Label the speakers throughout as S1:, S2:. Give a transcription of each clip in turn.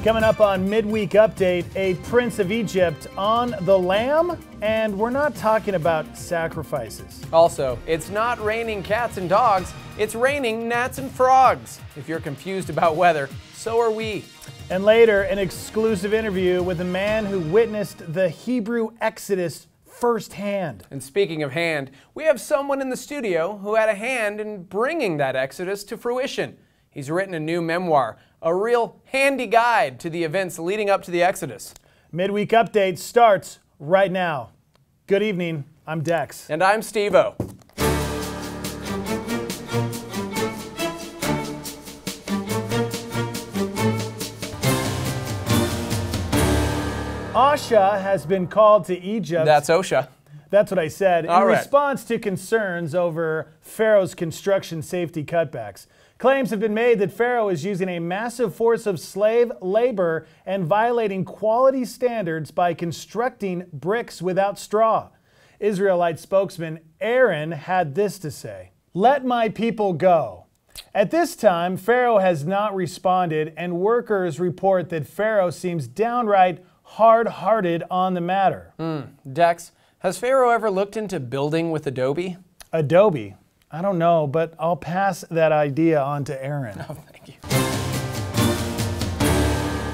S1: Coming up on Midweek Update, a Prince of Egypt on the lam, and we're not talking about sacrifices.
S2: Also, it's not raining cats and dogs, it's raining gnats and frogs. If you're confused about weather, so are we.
S1: And later, an exclusive interview with a man who witnessed the Hebrew Exodus firsthand.
S2: And speaking of hand, we have someone in the studio who had a hand in bringing that Exodus to fruition. He's written a new memoir, a real handy guide to the events leading up to the Exodus.
S1: Midweek Update starts right now. Good evening, I'm Dex.
S2: And I'm Stevo.
S1: OSHA has been called to Egypt.
S2: That's OSHA.
S1: That's what I said. In
S2: All right.
S1: response to concerns over Pharaoh's construction safety cutbacks. Claims have been made that Pharaoh is using a massive force of slave labor and violating quality standards by constructing bricks without straw. Israelite spokesman Aaron had this to say: "Let my people go." At this time, Pharaoh has not responded, and workers report that Pharaoh seems downright hard-hearted on the matter.
S2: Dex, has Pharaoh ever looked into building with Adobe?
S1: Adobe? I don't know, but I'll pass that idea on to Aaron.
S2: Oh, thank you.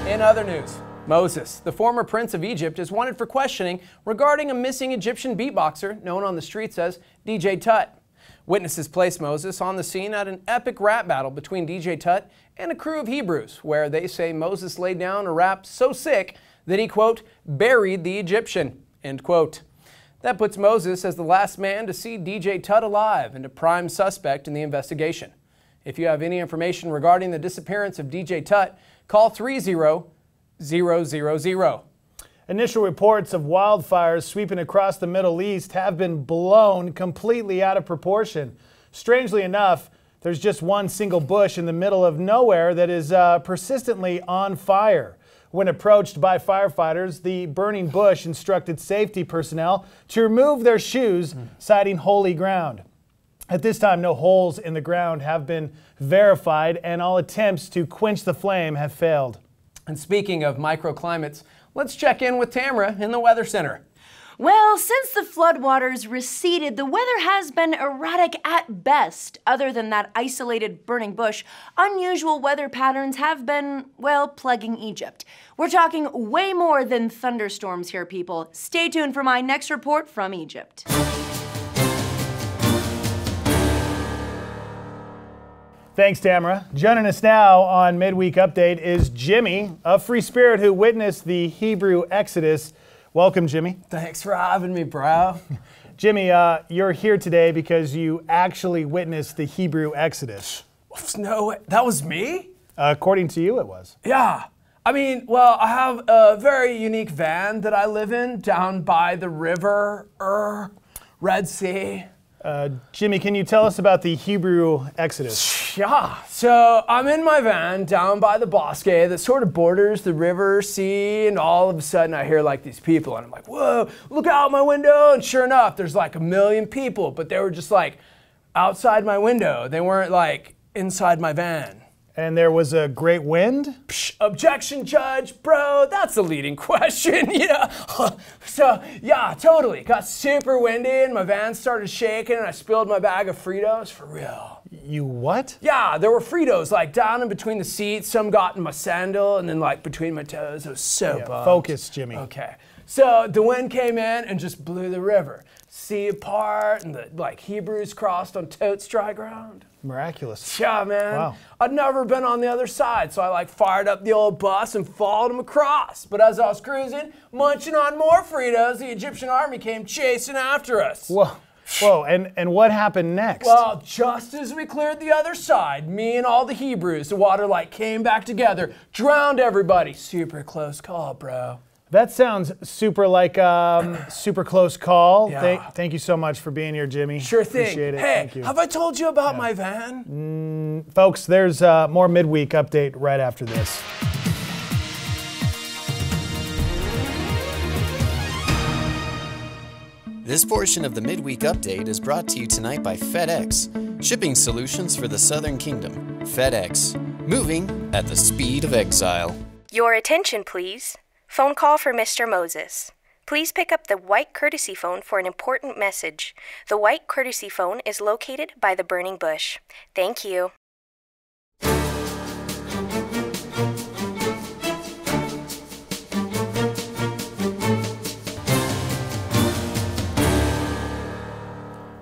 S2: In other news, Moses, the former prince of Egypt, is wanted for questioning regarding a missing Egyptian beatboxer known on the streets as DJ Tut. Witnesses placed Moses on the scene at an epic rap battle between DJ Tut and a crew of Hebrews, where they say Moses laid down a rap so sick that he, quote, buried the Egyptian, end quote. That puts Moses as the last man to see DJ Tut alive and a prime suspect in the investigation. If you have any information regarding the disappearance of DJ Tut, call 30000.
S1: Initial reports of wildfires sweeping across the Middle East have been blown completely out of proportion. Strangely enough, there's just one single bush in the middle of nowhere that is persistently on fire. When approached by firefighters, the burning bush instructed safety personnel to remove their shoes, citing holy ground. At this time, no holes in the ground have been verified, and all attempts to quench the flame have failed.
S2: And speaking of microclimates, let's check in with Tamra in the Weather Center.
S3: Well, since the floodwaters receded, the weather has been erratic at best. Other than that isolated burning bush, unusual weather patterns have been, well, plaguing Egypt. We're talking way more than thunderstorms here, people. Stay tuned for my next report from Egypt.
S1: Thanks, Tamra. Joining us now on Midweek Update is Jimmy, a free spirit who witnessed the Hebrew Exodus. Welcome, Jimmy.
S2: Thanks for having me, bro.
S1: Jimmy, you're here today because you actually witnessed the Hebrew Exodus.
S2: No way. That was me?
S1: According to you, it was.
S2: Yeah. I mean, well, I have a very unique van that I live in down by the river, Red Sea.
S1: Jimmy, can you tell us about the Hebrew Exodus?
S2: Yeah, so I'm in my van down by the bosque that sort of borders the river, sea, and all of a sudden I hear like these people and I'm like, whoa, look out my window. And sure enough, there's like 1 million people, but they were just like outside my window. They weren't like inside my van.
S1: And there was a great wind?
S2: Psh, objection, judge, bro, that's the leading question, yeah. So, yeah, totally. Got super windy and my van started shaking and I spilled my bag of Fritos, for real.
S1: You what?
S2: Yeah, there were Fritos like down in between the seats. Some got in my sandal and then like between my toes. It was so bummed.
S1: Focus, Jimmy.
S2: Okay. So the wind came in and just blew the river. Sea apart and the like Hebrews crossed on totes dry ground.
S1: Miraculous.
S2: Yeah, man.
S1: Wow.
S2: I'd never been on the other side, so I like fired up the old bus and followed him across. But as I was cruising, munching on more Fritos, the Egyptian army came chasing after us.
S1: Whoa. Whoa, and what happened next?
S2: Well, just as we cleared the other side, me and all the Hebrews, the water like came back together, drowned everybody. Super close call, bro.
S1: That sounds super like super close call.
S2: Yeah.
S1: Thank you so much for being here, Jimmy.
S2: Sure thing.
S1: Appreciate it.
S2: Hey,
S1: Thank you.
S2: have I told you about my van?
S1: Folks, there's more Midweek Update right after this.
S4: This portion of the Midweek Update is brought to you tonight by FedEx, shipping solutions for the Southern Kingdom. FedEx, moving at the speed of exile.
S5: Your attention, please. Phone call for Mr. Moses. Please pick up the white courtesy phone for an important message. The white courtesy phone is located by the burning bush. Thank you.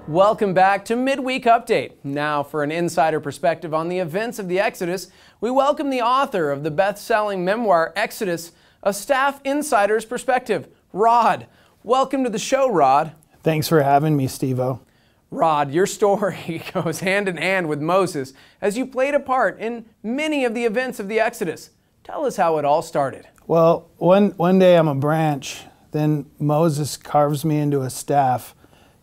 S2: Welcome back to Midweek Update. Now for an insider perspective on the events of the Exodus, we welcome the author of the best-selling memoir Exodus, A Staff Insider's Perspective, Rod. Welcome to the show, Rod.
S1: Thanks for having me, Stevo.
S2: Rod, your story goes hand in hand with Moses as you played a part in many of the events of the Exodus. Tell us how it all started.
S1: Well, one day I'm a branch, then Moses carves me into a staff.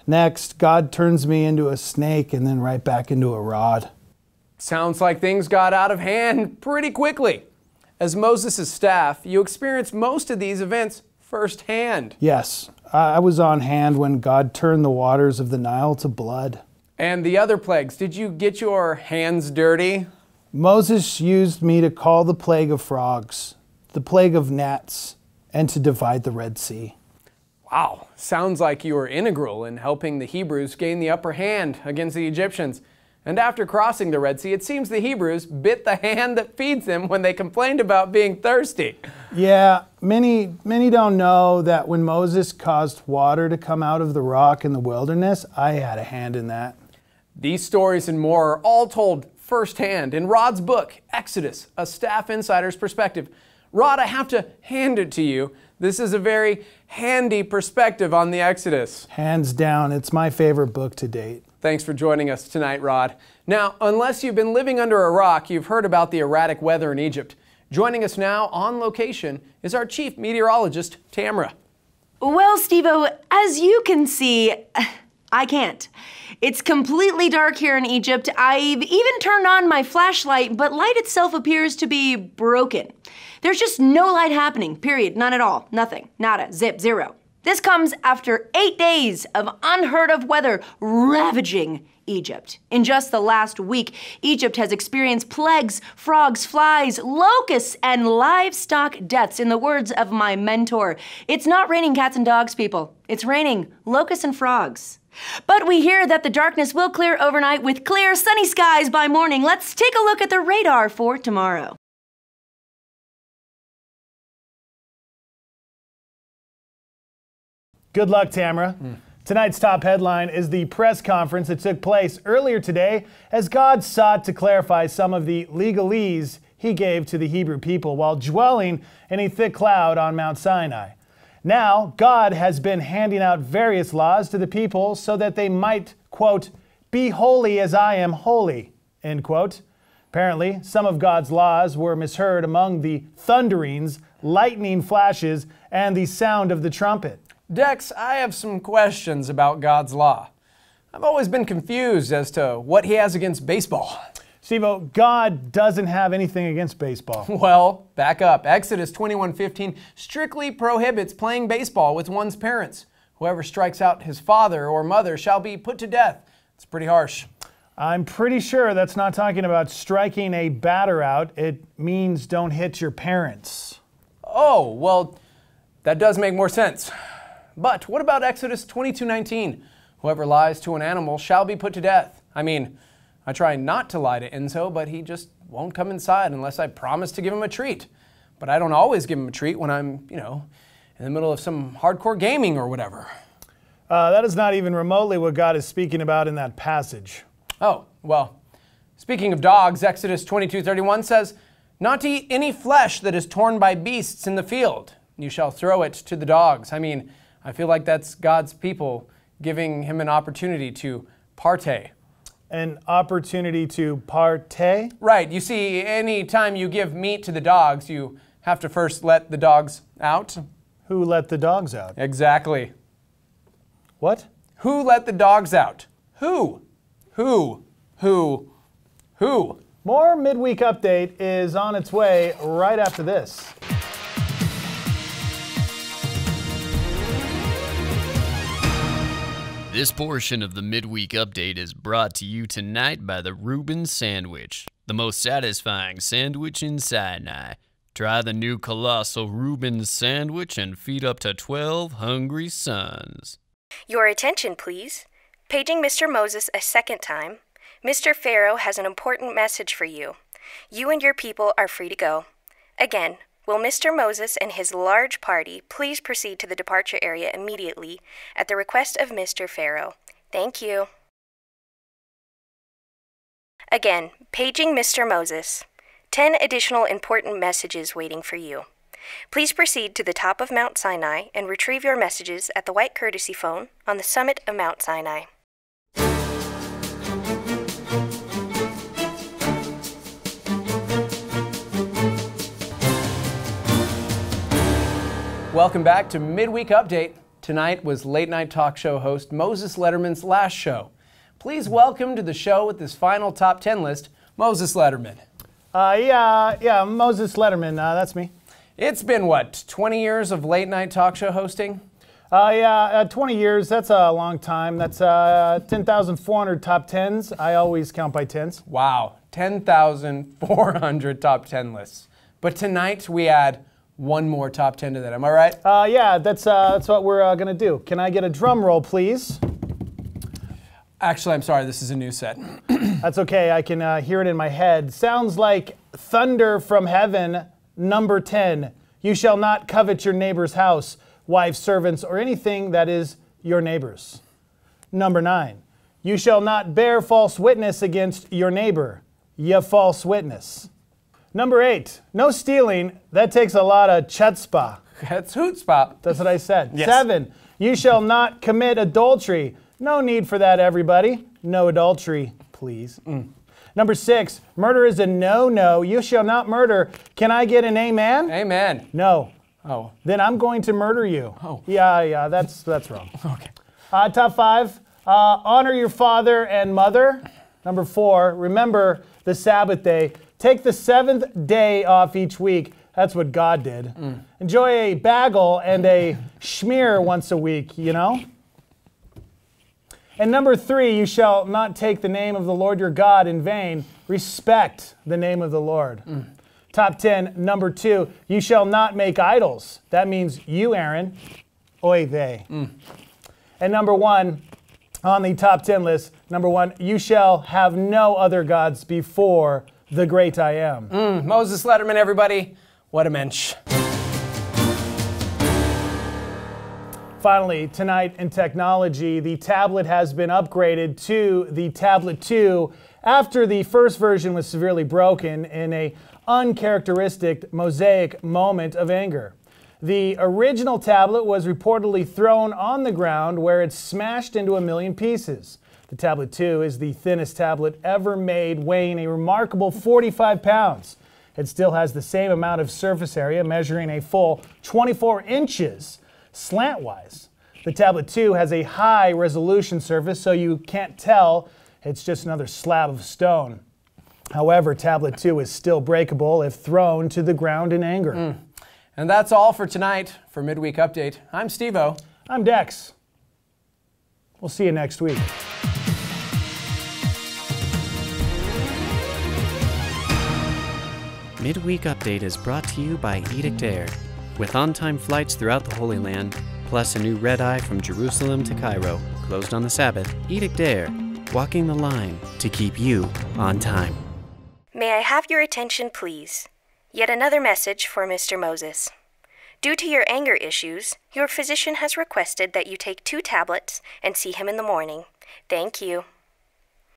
S1: Next, God turns me into a snake and then right back into a rod.
S2: Sounds like things got out of hand pretty quickly. As Moses' staff, you experienced most of these events firsthand.
S1: Yes, I was on hand when God turned the waters of the Nile to blood.
S2: And the other plagues, did you get your hands dirty?
S1: Moses used me to call the plague of frogs, the plague of gnats, and to divide the Red Sea.
S2: Wow, sounds like you were integral in helping the Hebrews gain the upper hand against the Egyptians. And after crossing the Red Sea, it seems the Hebrews bit the hand that feeds them when they complained about being thirsty.
S1: Yeah, many don't know that when Moses caused water to come out of the rock in the wilderness, I had a hand in that.
S2: These stories and more are all told firsthand in Rod's book, Exodus, A Staff Insider's Perspective. Rod, I have to hand it to you. This is a very handy perspective on the Exodus.
S1: Hands down, it's my favorite book to date.
S2: Thanks for joining us tonight, Rod. Now, unless you've been living under a rock, you've heard about the erratic weather in Egypt. Joining us now on location is our chief meteorologist, Tamra.
S3: Well, Stevo, as you can see, I can't. It's completely dark here in Egypt. I've even turned on my flashlight, but light itself appears to be broken. There's just no light happening, period, none at all, nothing, nada, zip, zero. This comes after 8 days of unheard of weather ravaging Egypt. In just the last week, Egypt has experienced plagues, frogs, flies, locusts, and livestock deaths. In the words of my mentor, it's not raining cats and dogs, people. It's raining locusts and frogs. But we hear that the darkness will clear overnight with clear, sunny skies by morning. Let's take a look at the radar for tomorrow.
S1: Good luck, Tamra. Tonight's top headline is the press conference that took place earlier today as God sought to clarify some of the legalese he gave to the Hebrew people while dwelling in a thick cloud on Mount Sinai. Now, God has been handing out various laws to the people so that they might, quote, be holy as I am holy, end quote. Apparently, some of God's laws were misheard among the thunderings, lightning flashes, and the sound of the trumpet.
S2: Dex, I have some questions about God's law. I've always been confused as to what he has against baseball.
S1: Stevo, God doesn't have anything against baseball.
S2: Well, back up. Exodus 21:15 strictly prohibits playing baseball with one's parents. Whoever strikes out his father or mother shall be put to death. It's pretty harsh.
S1: I'm pretty sure that's not talking about striking a batter out. It means don't hit your parents.
S2: Oh, well, that does make more sense. But what about Exodus 22:19? Whoever lies to an animal shall be put to death. I mean, I try not to lie to Enzo, but he just won't come inside unless I promise to give him a treat. But I don't always give him a treat when I'm, in the middle of some hardcore gaming or whatever.
S1: That is not even remotely what God is speaking about in that passage.
S2: Oh, well, speaking of dogs, Exodus 22:31 says, not to eat any flesh that is torn by beasts in the field. You shall throw it to the dogs. I mean, I feel like that's God's people giving him an opportunity to partay.
S1: An opportunity to partay?
S2: Right. You see, any time you give meat to the dogs, you have to first let the dogs out.
S1: Who let the dogs out?
S2: Exactly.
S1: What?
S2: Who let the dogs out? Who?
S1: More Midweek Update is on its way right after this.
S4: This portion of the Midweek Update is brought to you tonight by the Reuben Sandwich, the most satisfying sandwich in Sinai.
S6: Try the new colossal Reuben sandwich and feed up to 12 hungry sons.
S5: Your attention, please. Paging Mr. Moses a second time. Mr. Pharaoh has an important message for you. You and your people are free to go. Again, will Mr. Moses and his large party please proceed to the departure area immediately at the request of Mr. Pharaoh? Thank you. Again, paging Mr. Moses. 10 additional important messages waiting for you. Please proceed to the top of Mount Sinai and retrieve your messages at the white courtesy phone on the summit of Mount Sinai.
S2: Welcome back to Midweek Update. Tonight was late night talk show host Moses Letterman's last show. Please welcome to the show with this final top 10 list, Moses Letterman.
S1: Yeah, Moses Letterman, that's me.
S2: It's been, what, 20 years of late night talk show hosting?
S1: 20 years, that's a long time. That's 10,400 top 10s. I always count by tens.
S2: Wow, 10,400 top 10 lists. But tonight we add one more top 10 to that, am I right?
S1: Yeah, that's what we're going to do. Can I get a drum roll, please?
S2: Actually, I'm sorry, this is a new set.
S1: That's okay, I can hear it in my head. Sounds like thunder from heaven, number 10. You shall not covet your neighbor's house, wives, servants, or anything that is your neighbor's. Number 9. You shall not bear false witness against your neighbor, ye false witness. Number 8. No stealing. That takes a lot of chutzpah.
S2: That's chutzpah.
S1: That's what I said.
S2: Yes.
S1: 7. You shall not commit adultery. No need for that, everybody. No adultery, please. Number 6. Murder is a no-no. You shall not murder. Can I get an amen?
S2: Amen.
S1: No.
S2: Oh.
S1: Then I'm going to murder you.
S2: Oh.
S1: Yeah, that's wrong.
S2: Okay.
S1: Top 5. Honor your father and mother. Number 4. Remember the Sabbath day. Take the 7th day off each week. That's what God did. Enjoy a bagel and a schmear once a week, you know? And number 3, you shall not take the name of the Lord your God in vain. Respect the name of the Lord. Top 10, number 2, you shall not make idols. That means you, Aaron. Oy vey. And number 1, on the top 10 list, number 1, you shall have no other gods before the great I am.
S2: Moses Letterman, everybody. What a mensch.
S1: Finally, tonight in technology, the tablet has been upgraded to the Tablet 2 after the first version was severely broken in a uncharacteristic mosaic moment of anger. The original tablet was reportedly thrown on the ground where it smashed into a million pieces. The Tablet 2 is the thinnest tablet ever made, weighing a remarkable 45 pounds. It still has the same amount of surface area, measuring a full 24 inches slantwise. The Tablet 2 has a high resolution surface, so you can't tell it's just another slab of stone. However, Tablet 2 is still breakable if thrown to the ground in anger.
S2: And that's all for tonight. For Midweek Update, I'm Stevo.
S1: I'm Dex. We'll see you next week.
S4: Midweek Update is brought to you by Edict Air. With on-time flights throughout the Holy Land, plus a new red-eye from Jerusalem to Cairo, closed on the Sabbath, Edict Air, walking the line to keep you on time.
S5: May I have your attention, please? Yet another message for Mr. Moses. Due to your anger issues, your physician has requested that you take 2 tablets and see him in the morning. Thank you.